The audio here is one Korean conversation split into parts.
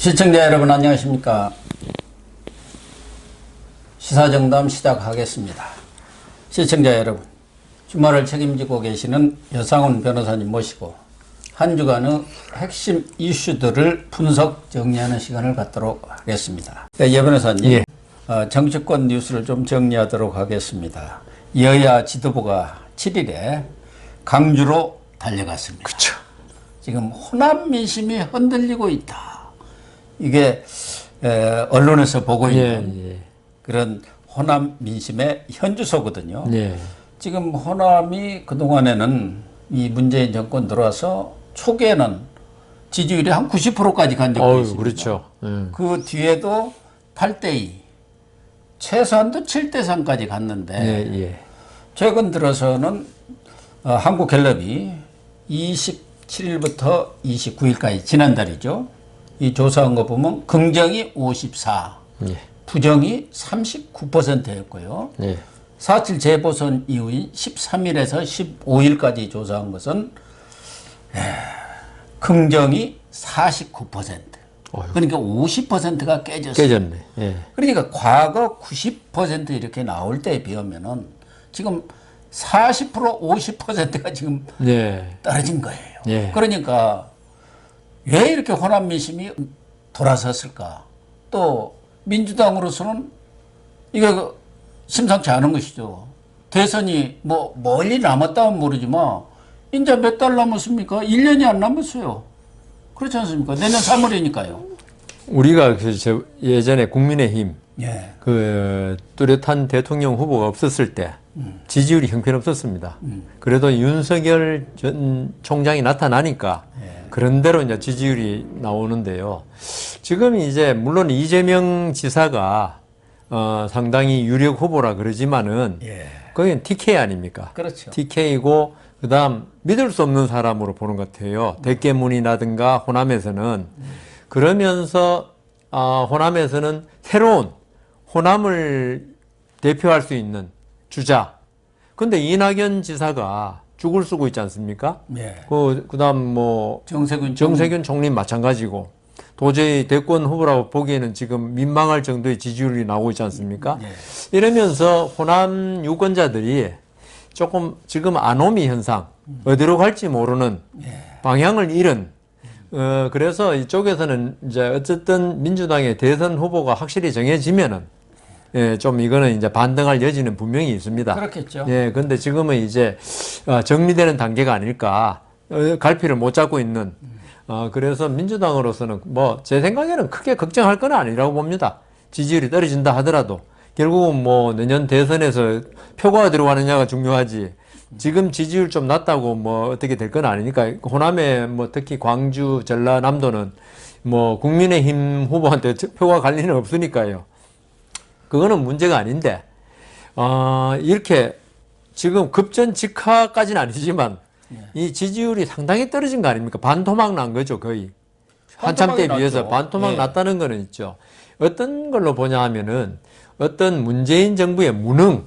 시청자 여러분 안녕하십니까. 시사정담 시작하겠습니다. 시청자 여러분, 주말을 책임지고 계시는 여상훈 변호사님 모시고 한 주간의 핵심 이슈들을 분석 정리하는 시간을 갖도록 하겠습니다. 예, 변호사님, 예. 정치권 뉴스를 좀 정리하도록 하겠습니다. 여야 지도부가 7일에 강주로 달려갔습니다. 그렇죠. 지금 호남 민심이 흔들리고 있다. 이게 언론에서 보고 있는 그런 호남 민심의 현주소거든요. 예. 지금 호남이 그동안에는 이 문재인 정권 들어와서 초기에는 지지율이 한 90%까지 간 적이 있습니다. 그렇죠. 그 뒤에도 8대2, 최소한도 7대3까지 갔는데 최근 들어서는 한국갤럽이 27일부터 29일까지 지난달이죠. 이 조사한 거 보면 긍정이 54, 부정이 39%였고요. 4.7 재보선 이후인 13일에서 15일까지 조사한 것은 긍정이 49%. 그러니까 50%가 깨졌어요. 그러니까 과거 90% 이렇게 나올 때에 비하면은 지금 40%, 50%가 지금 떨어진 거예요. 그러니까 왜 이렇게 호남 민심이 돌아섰을까? 또 민주당으로서는 이거 심상치 않은 것이죠. 대선이 뭐 멀리 남았다면 모르지만 이제 몇 달 남았습니까? 1년이 안 남았어요. 그렇지 않습니까? 내년 3월이니까요. 우리가 예전에 국민의힘 그 뚜렷한 대통령 후보가 없었을 때 지지율이 형편없었습니다. 그래도 윤석열 전 총장이 나타나니까 그런대로 이제 지지율이 나오는데요. 지금 이제 물론 이재명 지사가 상당히 유력 후보라 그러지만은 거긴 TK 아닙니까? 그렇죠. TK이고 그다음 믿을 수 없는 사람으로 보는 것 같아요. 대깨문이라든가 호남에서는 그러면서 호남에서는 새로운 호남을 대표할 수 있는 주자. 근데 이낙연 지사가 죽을 쓰고 있지 않습니까? 그다음 뭐 정세균 총리 마찬가지고 도저히 대권 후보라고 보기에는 지금 민망할 정도의 지지율이 나오고 있지 않습니까? 이러면서 호남 유권자들이 조금 지금 아노미 현상, 어디로 갈지 모르는 방향을 잃은 그래서 이쪽에서는 이제 어쨌든 민주당의 대선 후보가 확실히 정해지면은 좀 이거는 이제 반등할 여지는 분명히 있습니다. 그렇겠죠. 근데 지금은 이제 정리되는 단계가 아닐까. 갈피를 못 잡고 있는. 그래서 민주당으로서는 뭐 제 생각에는 크게 걱정할 건 아니라고 봅니다. 지지율이 떨어진다 하더라도 결국은 뭐 내년 대선에서 표가 들어가느냐가 중요하지. 지금 지지율 좀 낮다고 뭐 어떻게 될 건 아니니까 호남에 뭐 특히 광주, 전라남도는 뭐 국민의힘 후보한테 표가 갈 리는 없으니까요. 그거는 문제가 아닌데 이렇게 지금 급전직하까지는 아니지만 이 지지율이 상당히 떨어진 거 아닙니까? 반토막 난 거죠, 거의. 한참 때에 비해서 반토막 났다는 거는 있죠. 어떤 걸로 보냐 하면은 어떤 문재인 정부의 무능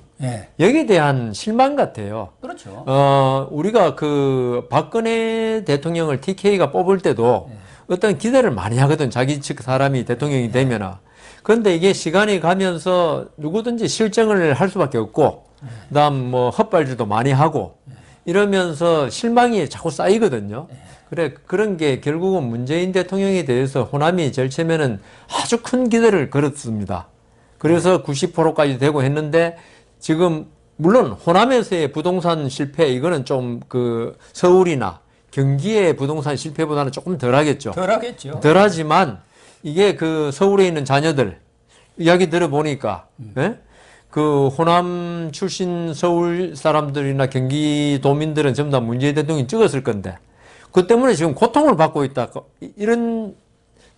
여기에 대한 실망 같아요. 그렇죠. 우리가 그 박근혜 대통령을 TK가 뽑을 때도 어떤 기대를 많이 하거든. 자기 측 사람이 대통령이 되면은. 그런데 이게 시간이 가면서 누구든지 실정을 할 수밖에 없고, 그다음 뭐 헛발질도 많이 하고 이러면서 실망이 자꾸 쌓이거든요. 그런 게 결국은 문재인 대통령에 대해서 호남이 절체면은 아주 큰 기대를 걸었습니다. 그래서 90%까지 되고 했는데 지금 물론 호남에서의 부동산 실패 이거는 좀 그 서울이나 경기의 부동산 실패보다는 조금 덜하겠죠. 덜하지만 이게 그 서울에 있는 자녀들 이야기 들어보니까 그 호남 출신 서울 사람들이나 경기도민들은 전부 다 문재인 대통령이 찍었을 건데 그 때문에 지금 고통을 받고 있다. 이런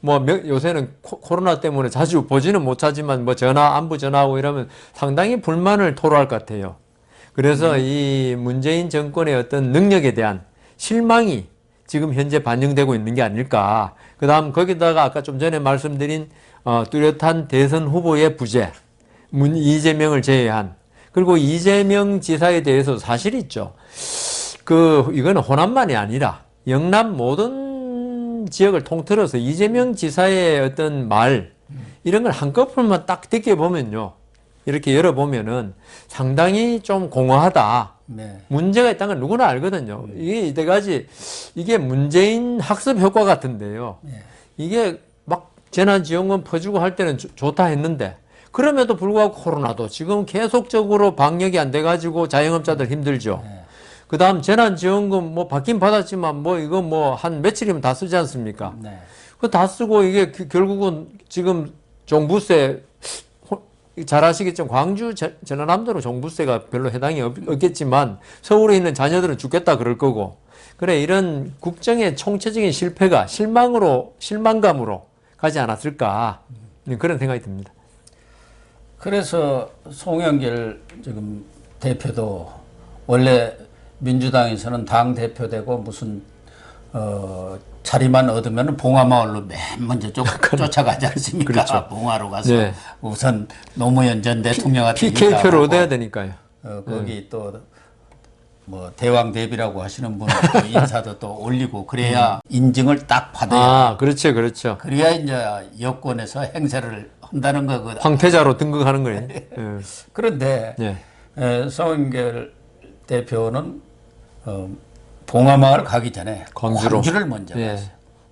뭐 요새는 코로나 때문에 자주 보지는 못하지만 뭐 전화 안부 전화하고 이러면 상당히 불만을 토로할 것 같아요. 그래서 이 문재인 정권의 어떤 능력에 대한 실망이 지금 현재 반영되고 있는 게 아닐까. 그 다음 거기다가 아까 좀 전에 말씀드린 뚜렷한 대선 후보의 부재, 이재명을 제외한 그리고 이재명 지사에 대해서 사실이 있죠. 이거는 호남만이 아니라 영남 모든 전 지역을 통틀어서 이재명 지사의 어떤 말 이런 걸 한꺼풀만 딱 느껴보면요. 이렇게 열어보면은 상당히 좀 공허하다. 네. 문제가 있다는 걸 누구나 알거든요. 이게 이때까지 이게 문재인 학습 효과 같은데요. 네. 이게 막 재난지원금 퍼주고 할 때는 좋다 했는데 그럼에도 불구하고 코로나도 지금 계속적으로 방역이 안 돼가지고 자영업자들 힘들죠. 네. 그 다음 재난지원금 뭐 받긴 받았지만 뭐 이거 뭐 한 며칠이면 다 쓰지 않습니까? 네. 그거 다 쓰고 이게 결국은 지금 종부세 잘 아시겠지만 광주 전라남도로 종부세가 별로 해당이 없겠지만 서울에 있는 자녀들은 죽겠다 그럴 거고 그래 이런 국정의 총체적인 실패가 실망감으로 가지 않았을까 그런 생각이 듭니다. 그래서 송영길 지금 대표도 원래 민주당에서는 당 대표 되고 무슨 자리만 얻으면 봉화마을로 맨 먼저 쫓아가지 않습니까? 그렇죠. 봉화로 가서 네. 우선 노무현 전 대통령한테 PK표를 인사하고, 얻어야 되니까요. 거기 또 뭐 대왕 대비라고 하시는 분은 또 인사도 또 올리고 그래야 인증을 딱 받아야. 아, 그렇죠, 그렇죠. 그래야 이제 여권에서 행세를 한다는 거거든. 황태자로 등극하는 거예요. 예. 그런데 예. 송영길 대표는 봉화마을 가기 전에 광주로. 광주를 먼저 예. 갔어요.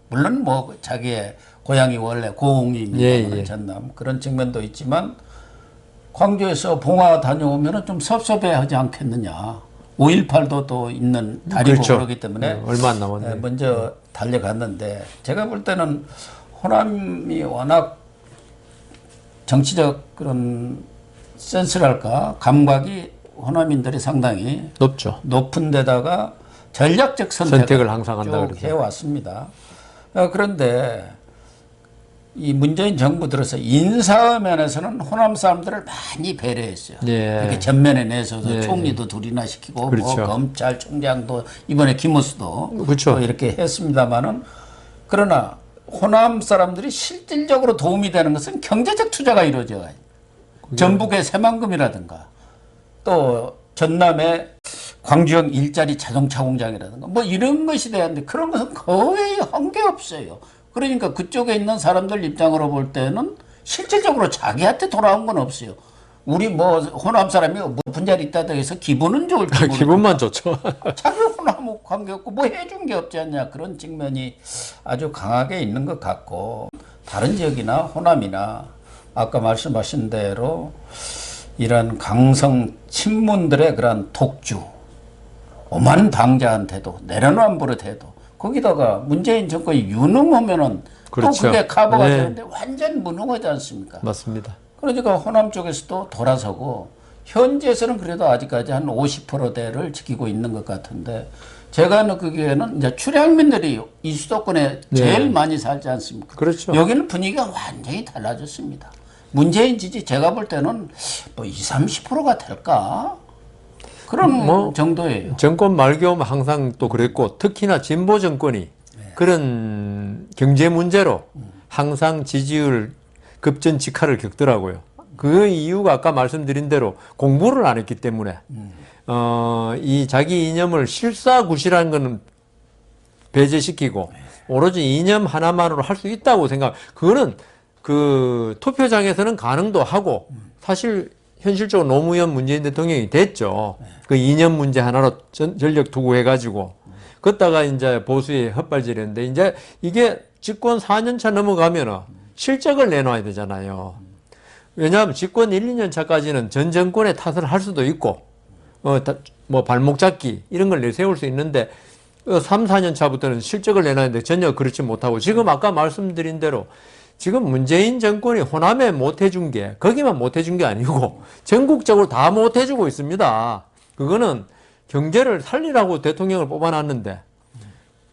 물론 뭐 자기의 고향이 원래 고흥입니다. 예. 전남 그런 측면도 있지만 광주에서 봉화 다녀오면 좀 섭섭해하지 않겠느냐. 5.18도 또 있는 달이고 그렇죠. 그러기 때문에 네, 얼마 안 남았네. 먼저 달려갔는데 제가 볼 때는 호남이 워낙 정치적 그런 센스랄까 감각이 호남인들이 상당히 높죠. 높은 데다가 전략적 선택을 항상 한다 쭉 그러죠. 해왔습니다. 그런데 이 문재인 정부 들어서 인사 면에서는 호남 사람들을 많이 배려했어요. 예. 이렇게 전면에 내서도 예. 총리도 둘이나 시키고 그렇죠. 뭐 검찰총장도 이번에 김호수도 그렇죠. 또 이렇게 했습니다마는 그러나 호남 사람들이 실질적으로 도움이 되는 것은 경제적 투자가 이루어져요. 전북의 새만금이라든가 또 전남의 광주형 일자리 자동차 공장이라든가 뭐 이런 것이 되는데 그런 것은 거의 한 게 없어요. 그러니까 그쪽에 있는 사람들 입장으로 볼 때는 실질적으로 자기한테 돌아온 건 없어요. 우리 뭐 호남 사람이 높은 자리 있다고 해서 기분은 좋을지 모르겠고 기분만 좋죠. 자기 호남하고 관계없고 뭐 해준 게 없지 않냐 그런 측면이 아주 강하게 있는 것 같고 다른 지역이나 호남이나 아까 말씀하신 대로 이런 강성 친문들의 그런 독주 오만 당자한테도 내려놓은 버릇해도 거기다가 문재인 정권이 유능하면은 그렇죠. 또 그게 커버가 네. 되는데 완전 무능하지 않습니까? 맞습니다. 그러니까 호남 쪽에서도 돌아서고 현재에서는 그래도 아직까지 한 50%대를 지키고 있는 것 같은데 제가 느끼기에는 이제 출향민들이 이 수도권에 제일 많이 살지 않습니까? 그렇죠. 여기는 분위기가 완전히 달라졌습니다. 문재인 지지 제가 볼 때는 뭐 20, 30%가 될까? 그런 뭐 정도예요. 정권 말기오면 항상 또 그랬고 특히나 진보 정권이 그런 경제 문제로 항상 지지율 급전 직하를 겪더라고요. 그 이유가 아까 말씀드린 대로 공부를 안 했기 때문에 이 자기 이념을 실사구시라는 거는 배제시키고 오로지 이념 하나만으로 할 수 있다고 생각. 그거는 그 투표장에서는 가능도 하고 사실 현실적으로 노무현 문재인 대통령이 됐죠. 그 이념 문제 하나로 전력 투구해가지고 그러다가 이제 보수에 헛발질했는데 이제 이게 집권 4년 차 넘어가면은 실적을 내놔야 되잖아요. 왜냐하면 집권 1, 2년 차까지는 전 정권의 탓을 할 수도 있고 뭐 발목 잡기 이런 걸 내세울 수 있는데 3, 4년 차부터는 실적을 내놔야 되는데 전혀 그렇지 못하고 지금 아까 말씀드린 대로 지금 문재인 정권이 호남에 못해준 게 거기만 못해준 게 아니고 전국적으로 다 못해주고 있습니다. 그거는 경제를 살리라고 대통령을 뽑아놨는데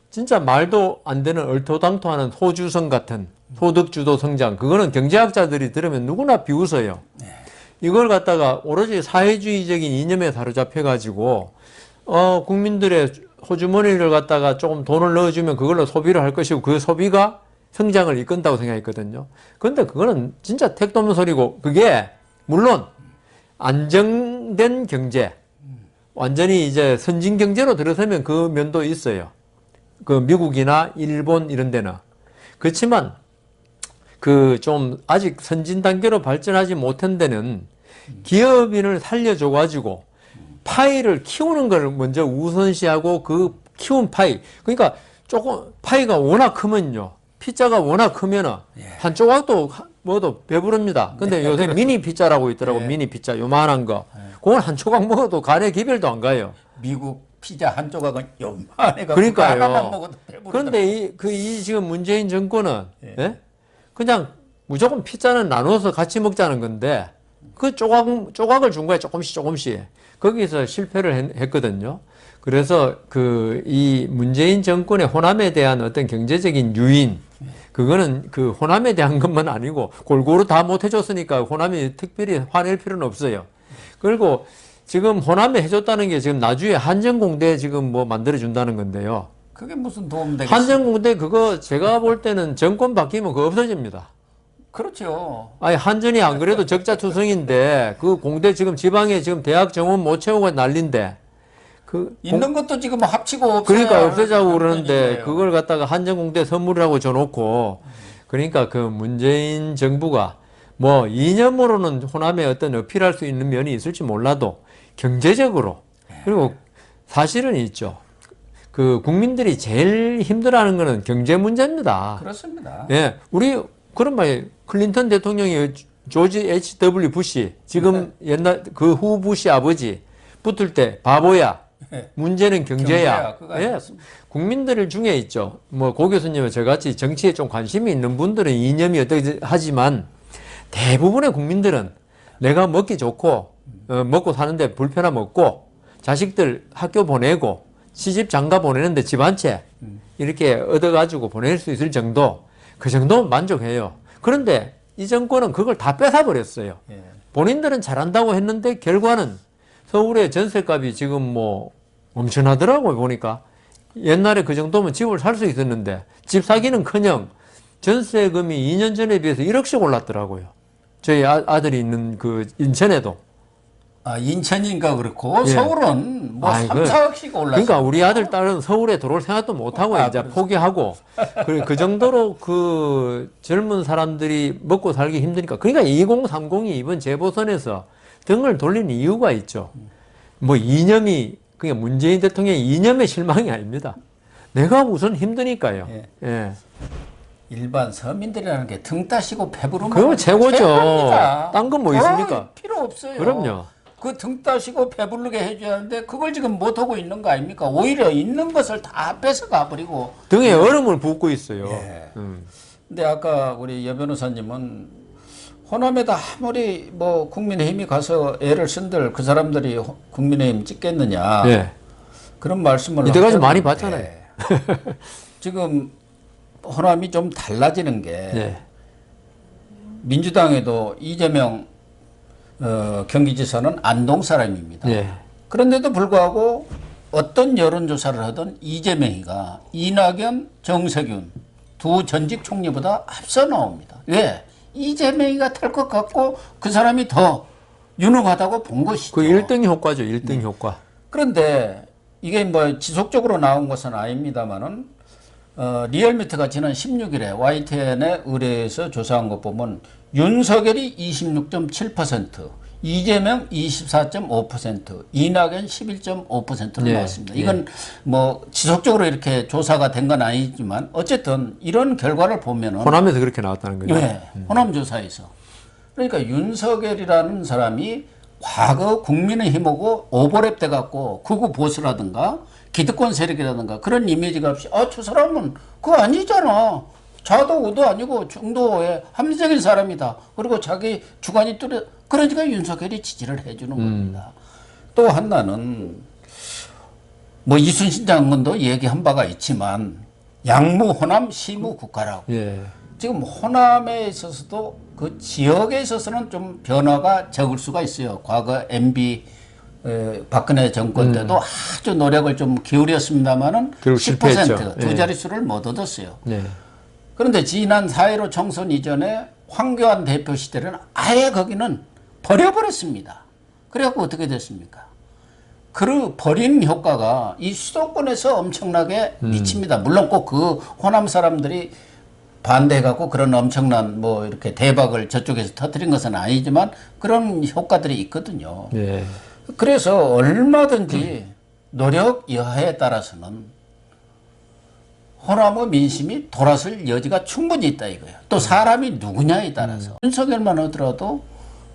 진짜 말도 안 되는 얼토당토하는 호주성 같은 소득주도 성장 그거는 경제학자들이 들으면 누구나 비웃어요. 이걸 갖다가 오로지 사회주의적인 이념에 사로잡혀가지고 국민들의 호주머니를 갖다가 조금 돈을 넣어주면 그걸로 소비를 할 것이고 그 소비가 성장을 이끈다고 생각했거든요. 그런데 그거는 진짜 택도 없는 소리고 그게 물론 안정된 경제 완전히 이제 선진 경제로 들어서면 그 면도 있어요. 그 미국이나 일본 이런 데는. 그렇지만 그 좀 아직 선진 단계로 발전하지 못한 데는 기업인을 살려줘 가지고 파이를 키우는 걸 먼저 우선시하고 그 키운 파이. 그러니까 조금 파이가 워낙 크면요. 피자가 워낙 크면은 한 조각도 먹어도 배부릅니다. 근데 요새 미니 피자라고 있더라고. 미니 피자 요만한 거. 그건 한 조각 먹어도 간에 기별도 안 가요. 미국 피자 한 조각은 요만해가 그러니까요. 하나만 먹어도 배부르다. 그런데 이 지금 문재인 정권은 예? 그냥 무조건 피자는 나눠서 같이 먹자는 건데 그 조각을 준 거야. 조금씩. 거기서 실패를 했거든요. 그래서 이 문재인 정권의 호남에 대한 어떤 경제적인 유인, 그거는 그 호남에 대한 것만 아니고 골고루 다 못 해줬으니까 호남이 특별히 화낼 필요는 없어요. 그리고 지금 호남에 해줬다는 게 지금 나주에 한전공대 지금 뭐 만들어준다는 건데요. 그게 무슨 도움 되겠어요? 한전공대 그거 제가 볼 때는 정권 바뀌면 그거 없어집니다. 그렇죠. 아니, 한전이 안 그래도 적자투성인데 그 공대 지금 지방에 지금 대학 정원 못 채우고 난린데 있는 것도 지금 합치고 없어요. 그러니까 없애자고 그러는데 그걸 갖다가 한전공대 선물이라고 줘놓고 그러니까 그 문재인 정부가 뭐 이념으로는 호남에 어떤 어필할 수 있는 면이 있을지 몰라도 경제적으로 그리고 사실은 있죠. 그 국민들이 제일 힘들어하는 거는 경제 문제입니다. 그렇습니다. 예, 우리 그런 말 클린턴 대통령이 조지 H.W. 부시 지금 옛날 그 후 부시 아버지 붙을 때 바보야. 문제는 경제야. 예, 국민들 중에 있죠. 뭐 고 교수님은 저같이 정치에 좀 관심이 있는 분들은 이념이 어떻게 하지만 대부분의 국민들은 내가 먹기 좋고 먹고 사는데 불편함 없고 자식들 학교 보내고 시집 장가 보내는데 집 한 채 이렇게 얻어가지고 보낼 수 있을 정도 그 정도면 만족해요. 그런데 이 정권은 그걸 다 뺏어버렸어요. 본인들은 잘한다고 했는데 결과는 서울의 전세값이 지금 뭐 엄청나더라고요. 보니까 옛날에 그 정도면 집을 살 수 있었는데 집 사기는커녕 전세금이 2년 전에 비해서 1억씩 올랐더라고요. 저희 아들이 있는 그 인천에도. 아, 인천인가 그렇고 서울은 뭐 3, 4억씩 올랐어요. 그러니까 우리 아들 딸은 서울에 들어올 생각도 못하고 이제 포기하고 그 정도로 그 젊은 사람들이 먹고 살기 힘드니까 그러니까 2030이 이번 재보선에서 등을 돌리는 이유가 있죠. 뭐 이념이 그냥 문재인 대통령의 이념의 실망이 아닙니다. 내가 우선 힘드니까요. 예. 일반 서민들이라는 게 등 따시고 배부르면 그거 최고죠. 딴 건 뭐 있습니까? 필요 없어요. 그럼요. 그 등 따시고 배부르게 해줘야 하는데 그걸 지금 못하고 있는 거 아닙니까? 오히려 있는 것을 다 뺏어가 버리고 등에 얼음을 붓고 있어요. 근데 아까 우리 여 변호사님은 호남에다 아무리 뭐 국민의힘이 가서 애를 쓴들 그 사람들이 국민의힘 찍겠느냐 그런 말씀을 이때까지 많이 봤잖아요. 지금 호남이 좀 달라지는 게 민주당에도 이재명 경기지사는 안동 사람입니다. 그런데도 불구하고 어떤 여론조사를 하든 이재명이가 이낙연, 정세균 두 전직 총리보다 앞서 나옵니다. 왜? 이재명이가 탈 것 같고 그 사람이 더 유능하다고 본 것이죠. 그 1등 효과죠. 1등 효과. 그런데 이게 뭐 지속적으로 나온 것은 아닙니다만은 리얼미터가 지난 16일에 YTN에 의뢰해서 조사한 것 보면 윤석열이 26.7%, 이재명 24.5%, 이낙연 11.5%로 나왔습니다. 이건 뭐 지속적으로 이렇게 조사가 된 건 아니지만 어쨌든 이런 결과를 보면은 호남에서 그렇게 나왔다는 거죠. 호남 조사에서. 그러니까 윤석열이라는 사람이 과거 국민의힘하고 오버랩 돼갖고 극우 보수라든가 기득권 세력이라든가 그런 이미지가 없이 저 사람은 그거 아니잖아. 좌도 우도 아니고 중도의 합리적인 사람이다. 그리고 자기 주관이 뚜렷. 그러니까 윤석열이 지지를 해주는 겁니다. 또 하나는 뭐 이순신 장군도 얘기한 바가 있지만 양무 호남 시무 국가라고. 지금 호남에 있어서도 그 지역에 있어서는 좀 변화가 적을 수가 있어요. 과거 MB 박근혜 정권 때도 아주 노력을 좀 기울였습니다만은 10% 두 자릿수를 못 얻었어요. 그런데 지난 4.15 총선 이전에 황교안 대표 시대는 아예 거기는 버려버렸습니다. 그래갖고 어떻게 됐습니까? 그 버린 효과가 이 수도권에서 엄청나게 미칩니다. 물론 꼭 그 호남 사람들이 반대해갖고 그런 엄청난 뭐 이렇게 대박을 저쪽에서 터뜨린 것은 아니지만 그런 효과들이 있거든요. 예. 그래서 얼마든지 노력 여하에 따라서는 호남의 민심이 돌아설 여지가 충분히 있다 이거예요. 또 사람이 누구냐에 따라서. 윤석열만 하더라도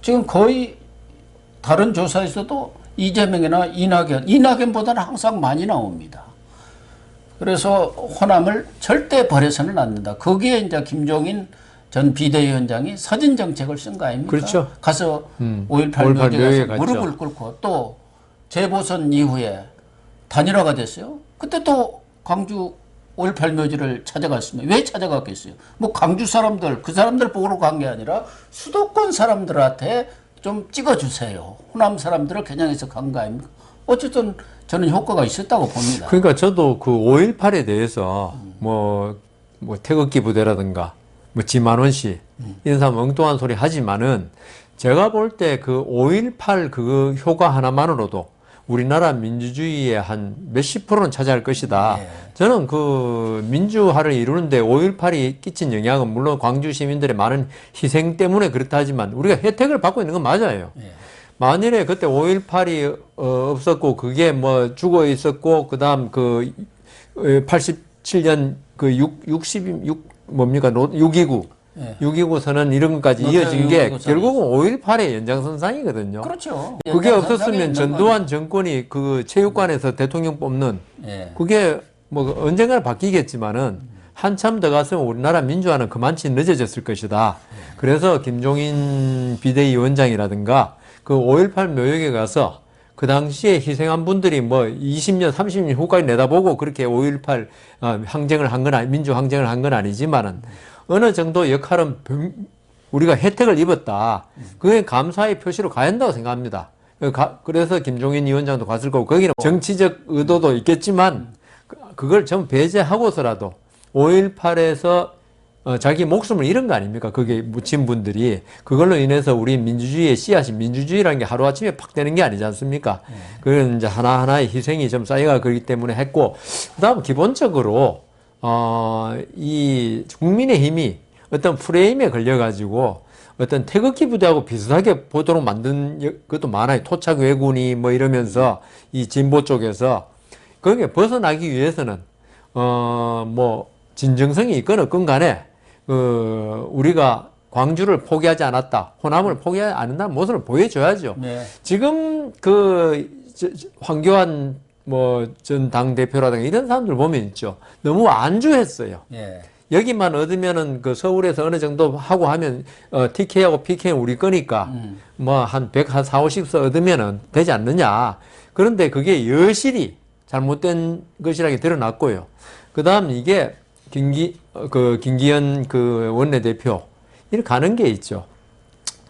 지금 거의 다른 조사에서도 이재명이나 이낙연보다는 항상 많이 나옵니다. 그래서 호남을 절대 버려서는 안 된다. 거기에 이제 김종인 전 비대위원장이 서진 정책을 쓴 거 아닙니까? 그렇죠. 가서 5.18 5.18 묘지에 묘지에 가서 무릎을 꿇고 또 재보선 이후에 단일화가 됐어요. 그때 또 광주 5.18 묘지를 찾아갔습니다. 왜 찾아갔겠어요? 뭐 광주 사람들, 그 사람들 보러 간 게 아니라 수도권 사람들한테 좀 찍어주세요. 호남 사람들을 겨냥해서 간 거 아닙니까? 어쨌든 저는 효과가 있었다고 봅니다. 그러니까 저도 그 5.18에 대해서 뭐 태극기 부대라든가 뭐 지만원 씨 이런 사람 엉뚱한 소리 하지만은 제가 볼 때 그 5.18 그 효과 하나만으로도 우리나라 민주주의의 한 몇십 프로는 차지할 것이다. 네. 저는 그 민주화를 이루는데 5.18이 끼친 영향은 물론 광주 시민들의 많은 희생 때문에 그렇다 하지만 우리가 혜택을 받고 있는 건 맞아요. 네. 만일에 그때 5.18이 없었고 그게 뭐 죽어 있었고 그다음 그 87년 그 6.29 네. 6.29 선언 이런 것까지 이어진 게 결국은 5.18의 연장선상이거든요. 그렇죠. 그게 연장선상에 없었으면 있는 전두환 정권이 그 체육관에서 대통령 뽑는 예. 그게 뭐 언젠가는 바뀌겠지만은 한참 더 갔으면 우리나라 민주화는 그만치 늦어졌을 것이다. 그래서 김종인 비대위원장이라든가 그 5.18 묘역에 가서 그 당시에 희생한 분들이 뭐 20년, 30년 후까지 내다보고 그렇게 5.18 항쟁을 한 건 민주 항쟁을 한 건 아니지만은 어느 정도 역할은 우리가 혜택을 입었다. 그게 감사의 표시로 가야 한다고 생각합니다. 그래서 김종인 위원장도 갔을 거고 거기는 정치적 의도도 있겠지만 그걸 좀 배제하고서라도 5.18에서 자기 목숨을 잃은 거 아닙니까? 거기에 묻힌 분들이. 그걸로 인해서 우리 민주주의의 씨앗이 민주주의라는 게 하루아침에 팍 되는 게 아니지 않습니까? 그건 이제 하나하나의 희생이 좀 쌓여가 그렇기 때문에 했고, 그 다음 기본적으로, 이 국민의힘이 어떤 프레임에 걸려가지고 어떤 태극기 부대하고 비슷하게 보도록 만든 것도 많아요. 토착 왜군이 뭐 이러면서 이 진보 쪽에서 거기에 벗어나기 위해서는, 뭐, 진정성이 있건 없건 간에, 우리가 광주를 포기하지 않았다. 호남을 포기하지 않는다는 모습을 보여줘야죠. 네. 지금 황교안 전 당대표라든가 이런 사람들 보면 있죠. 너무 안주했어요. 예. 여기만 얻으면은 그 서울에서 어느 정도 하고 하면, TK하고 PK는 우리 거니까, 뭐 한 140석 얻으면은 되지 않느냐. 그런데 그게 여실히 잘못된 것이라게 드러났고요. 그 다음 이게 김기현 그 원내대표, 이렇게 가는 게 있죠.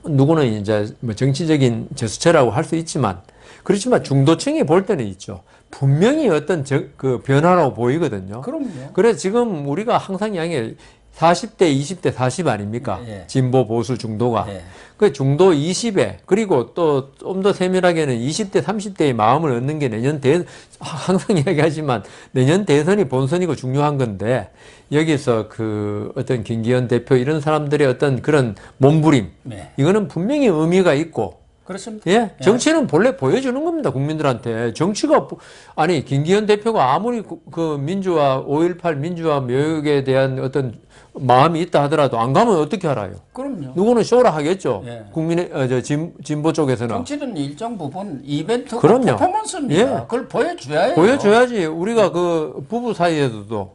누구는 이제 뭐 정치적인 제스처라고 할 수 있지만, 그렇지만 중도층이 볼 때는 있죠. 분명히 어떤 그 변화라고 보이거든요. 그럼요. 그래서 지금 우리가 항상 이야기해 40대, 20대, 40 아닙니까? 예. 진보, 보수, 중도가. 예. 그 중도 20에, 그리고 또 좀 더 세밀하게는 20대, 30대의 마음을 얻는 게 항상 이야기하지만 내년 대선이 본선이고 중요한 건데, 여기서 그 어떤 김기현 대표 이런 사람들의 어떤 그런 몸부림, 네. 이거는 분명히 의미가 있고, 그렇습니다. 예, 정치는 본래 보여주는 겁니다, 국민들한테. 정치가, 아니, 김기현 대표가 아무리 그 민주화, 5.18 민주화 묘역에 대한 어떤 마음이 있다 하더라도 안 가면 어떻게 알아요? 그럼요. 누구는 쇼라 하겠죠. 예. 진보 쪽에서는. 정치는 일정 부분 이벤트 그럼요. 퍼포먼스입니다. 예. 그걸 보여줘야 해요. 보여줘야지. 우리가 그 부부 사이에서도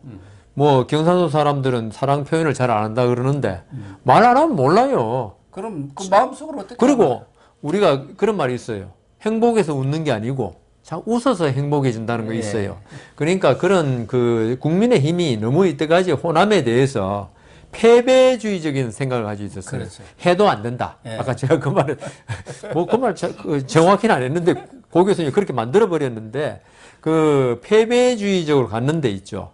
뭐 경상도 사람들은 사랑 표현을 잘 안 한다 그러는데 말 안 하면 몰라요. 그럼 그 마음속으로 어떻게 그리고 하나요? 우리가 그런 말이 있어요. 행복해서 웃는 게 아니고 자 웃어서 행복해진다는 거 예. 있어요. 그러니까 그런 그 국민의 힘이 너무 이때까지 호남에 대해서 패배주의적인 생각을 가지고 있었어요. 그렇죠. 해도 안 된다. 예. 아까 제가 그 말을 뭐 그 말 정확히는 안 했는데 고 교수님이 그렇게 만들어 버렸는데 그 패배주의적으로 갔는 데 있죠.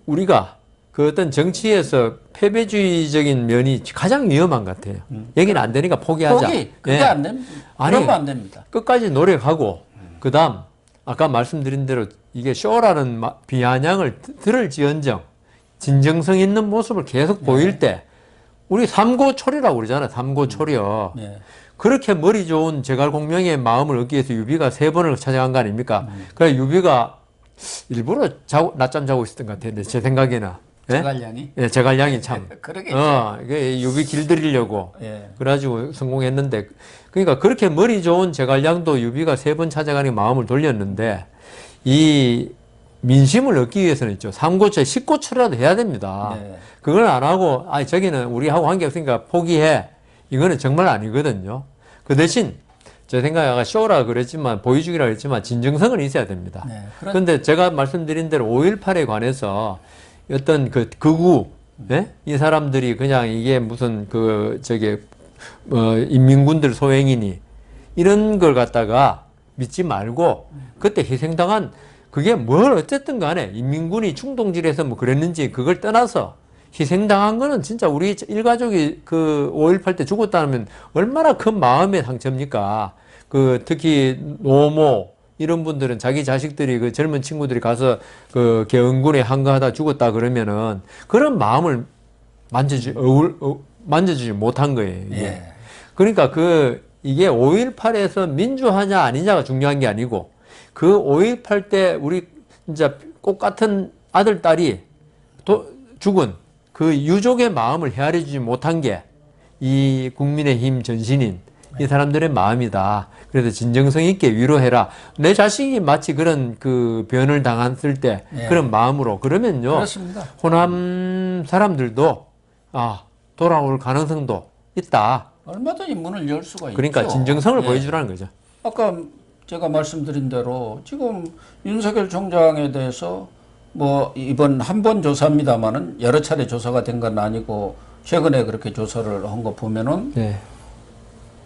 우리가 그 어떤 정치에서 패배주의적인 면이 가장 위험한 것 같아요. 여기는 안 되니까 포기하자. 포기. 그게 예. 안 됩니다. 아니, 그러면 안 됩니다. 끝까지 노력하고 그다음 아까 말씀드린 대로 이게 쇼라는 비아냥을 들을지언정 진정성 있는 모습을 계속 보일 때 우리 삼고초려라고 그러잖아요. 삼고초려. 네. 그렇게 머리 좋은 제갈공명의 마음을 얻기 위해서 유비가 3번을 찾아간 거 아닙니까? 그래 유비가 일부러 낮잠 자고 있었던 것 같아요. 제 생각에는. 예? 제갈량이? 예, 제갈량이 참. 그러겠죠. 이게 유비 길들이려고. 예. 그래가지고 성공했는데. 그러니까 그렇게 머리 좋은 제갈량도 유비가 3번 찾아가는 마음을 돌렸는데, 이 민심을 얻기 위해서는 있죠. 삼고초에 10고초라도 해야 됩니다. 네. 그걸 안 하고, 저기는 우리하고 관계없으니까 포기해. 이거는 정말 아니거든요. 그 대신, 제 생각에 아까 쇼라 그랬지만, 보여주기라 그랬지만, 진정성은 있어야 됩니다. 네. 그런데 제가 말씀드린 대로 5.18에 관해서 어떤 그 극우, 예? 이 사람들이 그냥 이게 무슨 인민군들 소행이니, 이런 걸 갖다가 믿지 말고, 그때 희생당한 그게 뭘 어쨌든 간에 인민군이 충동질해서 뭐 그랬는지 그걸 떠나서 희생당한 거는 진짜 우리 일가족이 그 5.18 때 죽었다면 얼마나 큰 마음의 상처입니까? 특히 노모 이런 분들은 자기 자식들이 그 젊은 친구들이 가서 그 개헌군에 항거하다 죽었다 그러면은 그런 마음을 만져주지 못한 거예요. 이게. 예. 그러니까 이게 5.18에서 민주화냐 아니냐가 중요한 게 아니고 그 5.18 때 우리 진짜 꽃 같은 아들, 딸이 죽은 그 유족의 마음을 헤아려주지 못한 게 이 국민의힘 전신인 이 사람들의 마음이다. 그래서 진정성 있게 위로해라. 내 자식이 마치 그런 그 변을 당했을 때 그런 마음으로 그러면요. 그렇습니다. 호남 사람들도 돌아올 가능성도 있다. 얼마든지 문을 열 수가 그러니까 있죠. 진정성을 예. 보여주라는 거죠. 아까 제가 말씀드린 대로 지금 윤석열 총장에 대해서 뭐 이번 한 번 조사입니다만은 여러 차례 조사가 된 건 아니고 최근에 그렇게 조사를 한 거 보면은 네.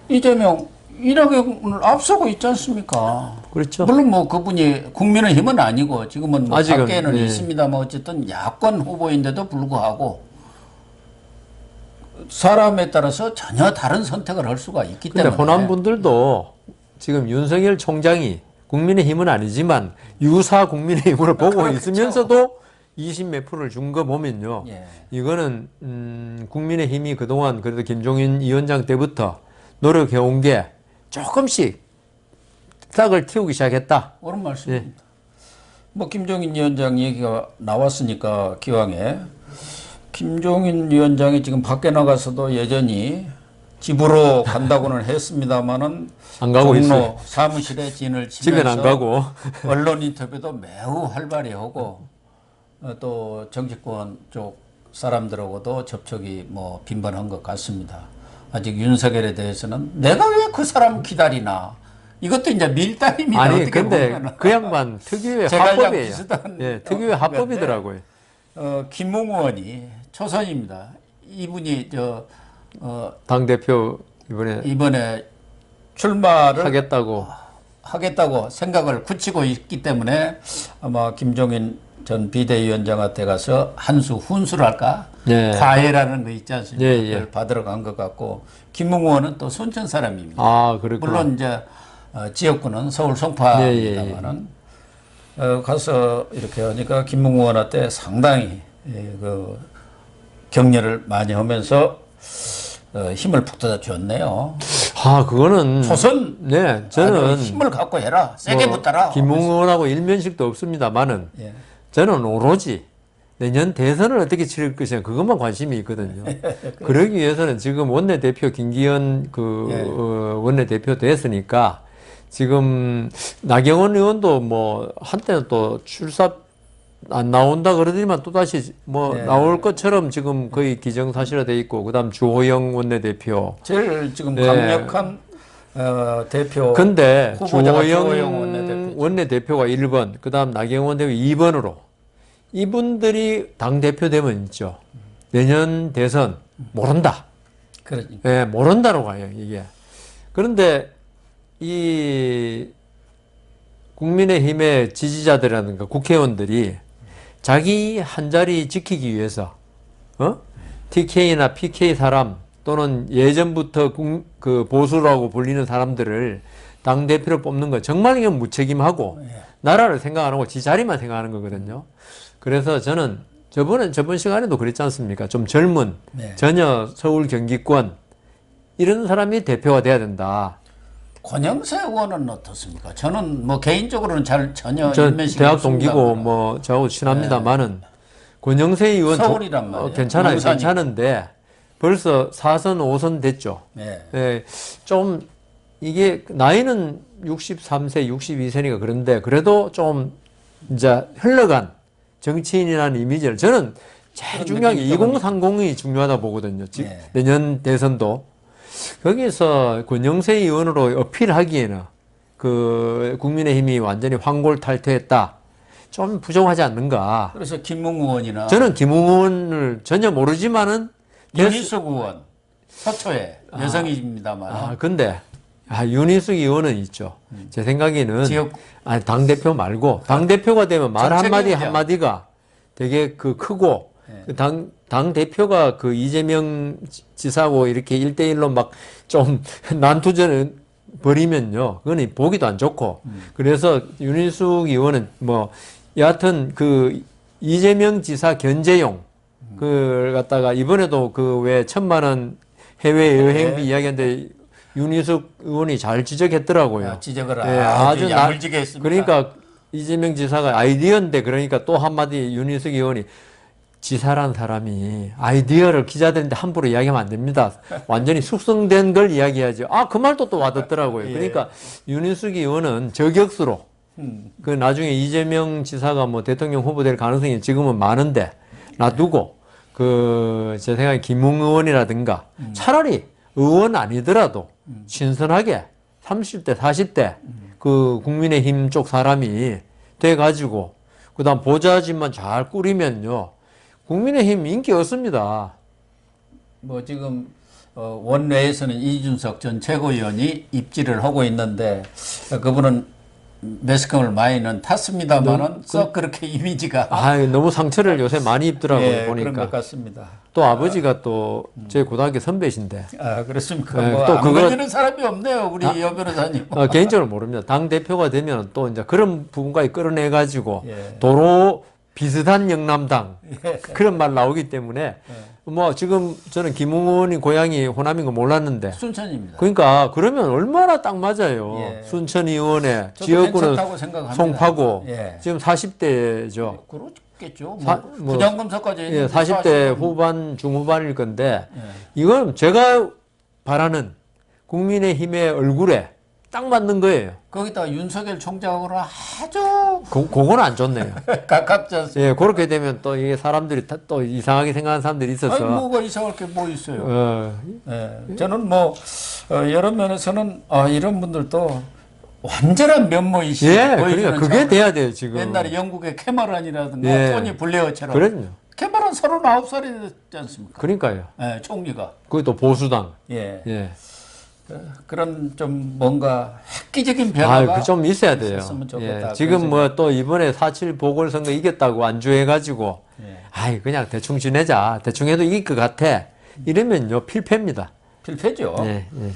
이재명 이낙연을 앞서고 있지 않습니까? 그렇죠. 물론 뭐 그분이 국민의힘은 아니고 지금은 뭐 아직은, 밖에는 네. 있습니다만 어쨌든 야권 후보인데도 불구하고 사람에 따라서 전혀 다른 선택을 할 수가 있기 근데 때문에 호남 분들도 지금 윤석열 총장이 국민의힘은 아니지만 유사 국민의힘으로 보고 그렇죠. 있으면서도 20 몇 프로를 준 거 보면요. 예. 이거는 국민의힘이 그동안 그래도 김종인 위원장 때부터 노력해온 게 조금씩 싹을 틔우기 시작했다. 옳은 말씀입니다. 뭐 김종인 위원장 얘기가 나왔으니까 기왕에 김종인 위원장이 지금 밖에 나가서도 여전히 집으로 간다고는 했습니다마는 안 가고 종로 있어요. 사무실에 진을 집에는 안 치면서 가고. 언론 인터뷰도 매우 활발히 하고 또 정치권 쪽 사람들하고도 접촉이 뭐 빈번한 것 같습니다. 아직 윤석열에 대해서는 내가 왜 그 사람 기다리나 이것도 이제 밀당입니다. 아니 어떻게 근데 보면은. 그 양반 특유의 제갈량 화법이에요. 비슷한 예, 특유의 화법이더라고요. 김웅 의원이 초선입니다. 이분이 당 대표 이번에 출마를 하겠다고. 생각을 굳히고 있기 때문에 아마 김종인 전 비대위원장한테 가서 한수 훈수를 할까? 예. 과외라는 거 있지 않습니까? 예, 예. 그걸 받으러 간 것 같고 김웅 의원은 또 순천 사람입니다. 그렇구나. 물론 이제 지역구는 서울 송파입니다만은 가서 이렇게 하니까 김웅 의원한테 상당히 그 격려를 많이 하면서 힘을 북 돋아 줬네요. 그거는 초선 네, 저는 힘을 갖고 해라. 세게 붙어라. 김웅원하고 일면식도 없습니다만은 예. 저는 오로지 내년 대선을 어떻게 치를 것이냐 그것만 관심이 있거든요. 그러기 위해서는 지금 원내대표 김기현 원내대표 됐으니까 지금 나경원 의원도 뭐 한때는 또 출사 안 나온다 그러더니만 또 다시 나올 것처럼 지금 거의 기정사실화돼 있고 그다음 주호영 원내대표 제일 지금 강력한 대표. 근데 후보자가 주호영 원내대표가 1번, 그다음 나경원 대표 2번으로 이분들이 당대표 되면 있죠. 내년 대선 모른다. 그러니까. 예, 모른다로 가요, 이게. 그런데 이 국민의힘의 지지자들이라든가 국회의원들이 자기 한 자리 지키기 위해서 TK나 PK 사람 또는 예전부터 그 보수라고 불리는 사람들을 당 대표를 뽑는 거 정말 이건 무책임하고 예. 나라를 생각 안 하고 지 자리만 생각하는 거거든요. 그래서 저는 저번 시간에도 그랬지 않습니까? 좀 젊은 네. 전혀 서울 경기권 이런 사람이 대표가 돼야 된다. 권영세 의원은 어떻습니까? 저는 뭐 개인적으로는 전혀 저 인면식이 대학 없습니다만. 동기고 뭐 저하고 친합니다만은 권영세 의원 서울이란 말이에요. 괜찮아요. 용산이고. 괜찮은데 벌써 4선, 5선 됐죠. 네. 예, 좀 이게 나이는 63세, 62세니까 그런데 그래도 좀 이제 흘러간 정치인이라는 이미지를 저는 제일 중요한 게 2030이 중요하다 보거든요. 즉 네. 내년 대선도 거기서 권영세 의원으로 어필하기에는 그 국민의힘이 완전히 황골탈퇴했다. 좀 부족하지 않는가. 그래서 김웅 의원이나 저는 김웅 의원을 전혀 모르지만은 윤희숙 의원, 서초에 여성입니다만 근데 윤희숙 의원은 있죠. 제 생각에는 지역 당대표 말고 당대표가 되면 말 정책에 한마디 의한. 한마디가 되게 크고 그 당대표가 그 이재명 지사하고 이렇게 1대1로 막 좀 난투전을 벌이면요. 그건 보기도 안 좋고. 그래서 윤희숙 의원은 뭐 여하튼 그 이재명 지사 견제용 그걸 갖다가 이번에도 그 왜 1,000만 원 해외 여행비 이야기했는데 윤희숙 의원이 잘 지적했더라고요. 지적을 예, 아주 야물지게 했습니다. 그러니까 이재명 지사가 아이디어인데 그러니까 또 한마디 윤희숙 의원이 지사란 사람이 아이디어를 기자들한테 함부로 이야기하면 안 됩니다. 완전히 숙성된 걸 이야기해야죠. 그 말도 또 와닿더라고요. 예. 그러니까 윤희숙 의원은 저격수로 그 나중에 이재명 지사가 뭐 대통령 후보 될 가능성이 지금은 많은데 놔두고 그 제 생각에 김웅 의원이라든가 차라리 의원 아니더라도 신선하게 30대, 40대 그 국민의힘 쪽 사람이 돼가지고 그다음 보좌진만 잘 꾸리면요 국민의힘 인기 없습니다. 뭐 지금 원내에서는 이준석 전 최고위원이 입지를 하고 있는데 그분은 매스컴을 많이는 탔습니다만은 썩 그렇게 이미지가 너무 상처를 요새 많이 입더라고요. 예, 보니까 그런 것 같습니다. 또 아버지가 또 제 고등학교 선배신데 그렇습니까? 네, 뭐 또 안 그거- 걸리는 사람이 없네요, 우리 여 변호사님. 개인적으로 모릅니다. 당 대표가 되면 또 이제 그런 부분까지 끌어내 가지고 예. 도로 비슷한 영남당 그런 말 나오기 때문에 뭐 지금 저는 김웅 의원이 고향이 호남인 거 몰랐는데 순천입니다. 그러니까 그러면 얼마나 딱 맞아요. 예. 순천 의원의 저도 지역구는 괜찮다고 생각합니다. 송파구 예. 지금 40대죠. 그렇겠죠. 뭐 부장검사까지 예, 40대 후반 중후반일 건데 예. 이건 제가 바라는 국민의힘의 얼굴에 딱 맞는 거예요. 거기다가 윤석열 총장으로 아주 그건 안 좋네요. 가깝지 않습니까? 예, 그렇게 되면 또 이게 사람들이 또 이상하게 생각하는 사람들이 있어서 아니, 뭐가 이상할 게 뭐 있어요. 어, 예. 저는 뭐 여러 면에서는 이런 분들도 완전한 면모이시 예, 보여주는 그러니까 그게 참 돼야 돼요 지금. 옛날에 영국의 캐머런이라든가 예. 토니 블레어처럼 그럼요. 캐머런 39살이 됐지 않습니까? 그러니까요. 예, 총리가. 그게 또 보수당. 예. 예. 그런 좀 뭔가 획기적인 변화가 그 좀 있어야 돼요. 있었으면 좋겠다. 예. 지금 뭐 또 이번에 4.7 보궐선거 이겼다고 안주해가지고, 예. 그냥 대충 지내자. 대충 해도 이길 것 같아. 이러면요, 필패입니다. 필패죠. 예, 예.